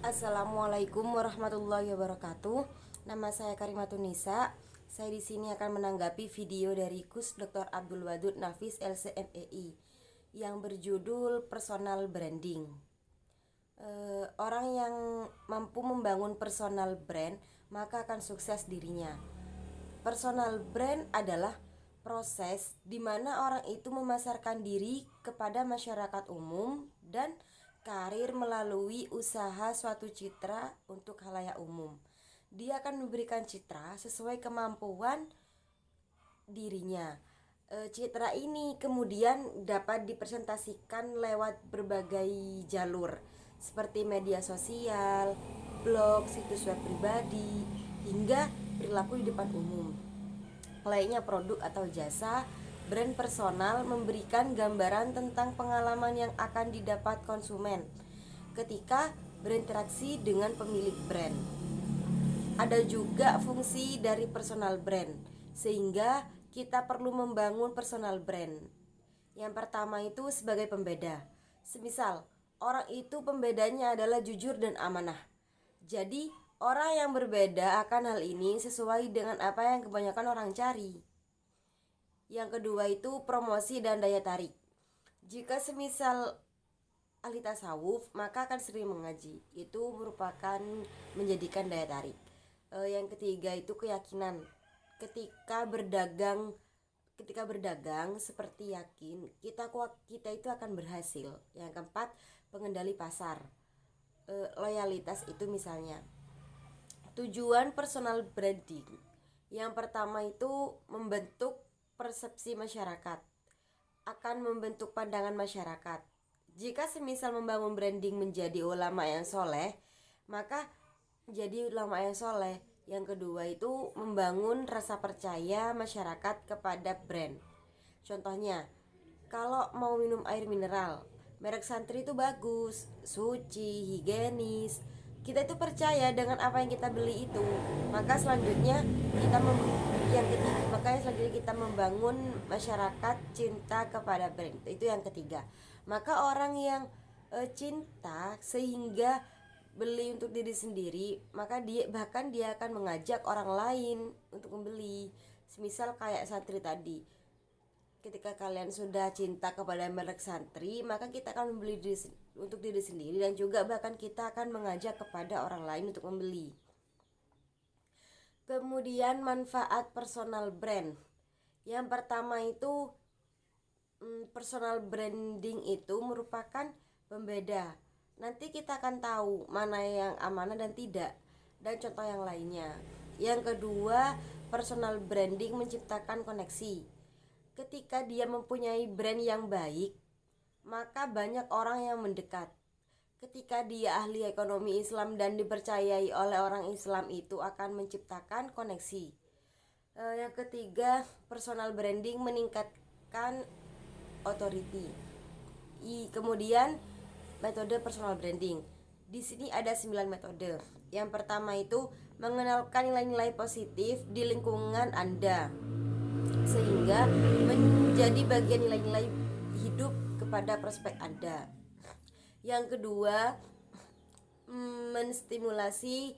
Assalamualaikum warahmatullahi wabarakatuh. Nama saya Karimatun Nisa. Saya di sini akan menanggapi video dari Kus Dr. Abdul Wadud Nafis LCMEI yang berjudul Personal Branding. Orang yang mampu membangun personal brand maka akan sukses dirinya. Personal brand adalah proses di mana orang itu memasarkan diri kepada masyarakat umum dan karir melalui usaha suatu citra untuk khalayak umum. Dia akan memberikan citra sesuai kemampuan dirinya. Citra ini kemudian dapat dipresentasikan lewat berbagai jalur seperti media sosial, blog, situs web pribadi, hingga perilaku di depan umum. Lainnya produk atau jasa. Brand personal memberikan gambaran tentang pengalaman yang akan didapat konsumen ketika berinteraksi dengan pemilik brand. Ada juga fungsi dari personal brand, sehingga kita perlu membangun personal brand. Yang pertama itu sebagai pembeda. Semisal, orang itu pembedanya adalah jujur dan amanah. Jadi, orang yang berbeda akan hal ini sesuai dengan apa yang kebanyakan orang cari. Yang kedua itu promosi dan daya tarik. Jika semisal ahli tasawuf, maka akan sering mengaji. Itu merupakan menjadikan daya tarik. Yang ketiga itu keyakinan. Ketika berdagang seperti yakin kita itu akan berhasil. Yang keempat, pengendali pasar. Loyalitas itu misalnya. Tujuan personal branding. Yang pertama itu membentuk persepsi masyarakat, akan membentuk pandangan masyarakat. Jika semisal membangun branding menjadi ulama yang soleh, maka jadi ulama yang soleh. Yang kedua itu membangun rasa percaya masyarakat kepada brand. Contohnya, kalau mau minum air mineral, merek Santri itu bagus, suci, higienis. Kita itu percaya dengan apa yang kita beli itu. Maka selanjutnya kita membangun masyarakat cinta kepada brand. Itu yang ketiga. Maka orang yang cinta sehingga beli untuk diri sendiri, maka dia akan mengajak orang lain untuk membeli. Semisal kayak Santri tadi. Ketika kalian sudah cinta kepada merek Santri, maka kita akan membeli untuk diri sendiri, dan juga bahkan kita akan mengajak kepada orang lain untuk membeli. Kemudian manfaat personal brand. Yang pertama itu personal branding itu merupakan pembeda. Nanti kita akan tahu mana yang amanah dan tidak, dan contoh yang lainnya. Yang kedua, personal branding menciptakan koneksi. Ketika dia mempunyai brand yang baik, maka banyak orang yang mendekat. Ketika dia ahli ekonomi Islam dan dipercayai oleh orang Islam, itu akan menciptakan koneksi. Yang ketiga, personal branding meningkatkan authority. Kemudian metode personal branding. Di sini ada 9 metode. Yang pertama itu mengenalkan nilai-nilai positif di lingkungan Anda, sehingga menjadi bagian nilai-nilai hidup kepada prospek Anda. Yang kedua, menstimulasi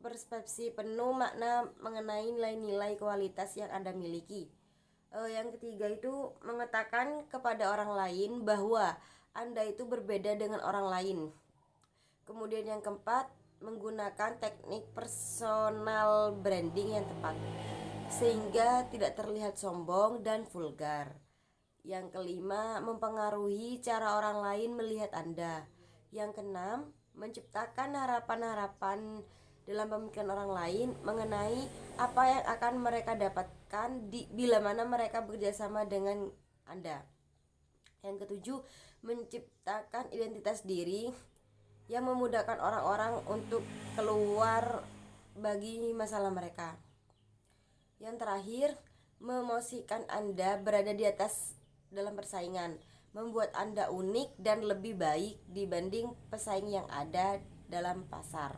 persepsi penuh makna mengenai nilai-nilai kualitas yang Anda miliki. Yang ketiga itu mengatakan kepada orang lain bahwa Anda itu berbeda dengan orang lain. Kemudian yang keempat, menggunakan teknik personal branding yang tepat sehingga tidak terlihat sombong dan vulgar. Yang kelima, mempengaruhi cara orang lain melihat Anda. Yang keenam, menciptakan harapan-harapan dalam pemikiran orang lain mengenai apa yang akan mereka dapatkan bila mana mereka bekerjasama dengan Anda. Yang ketujuh, menciptakan identitas diri yang memudahkan orang-orang untuk keluar bagi masalah mereka. Yang terakhir, memosisikan Anda berada di atas dalam persaingan, membuat Anda unik dan lebih baik dibanding pesaing yang ada dalam pasar.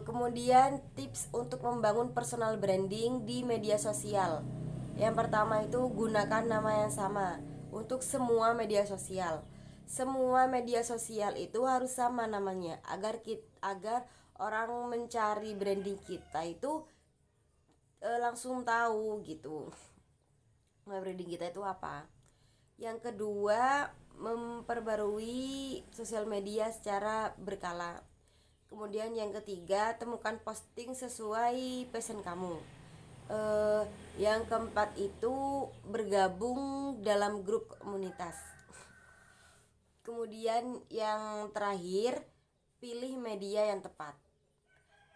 Kemudian tips untuk membangun personal branding di media sosial. Yang pertama itu gunakan nama yang sama untuk semua media sosial. semua media sosial itu harus sama namanya agar orang mencari branding kita itu langsung tahu gitu branding kita itu apa. Yang kedua, memperbarui sosial media secara berkala. Kemudian yang ketiga, temukan posting sesuai passion kamu. Yang keempat itu bergabung dalam grup komunitas. Kemudian yang terakhir, pilih media yang tepat.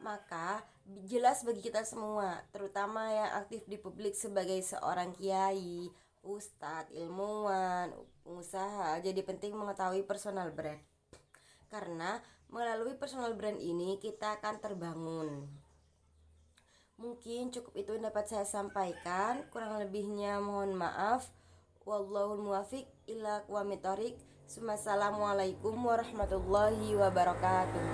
Maka jelas bagi kita semua, terutama yang aktif di publik sebagai seorang kiai, ustadz, ilmuwan, pengusaha, jadi penting mengetahui personal brand. Karena melalui personal brand ini kita akan terbangun. Mungkin cukup itu yang dapat saya sampaikan, kurang lebihnya mohon maaf. Wallahul muwafiq ila aqwamit thoriq. Assalamualaikum warahmatullahi wabarakatuh.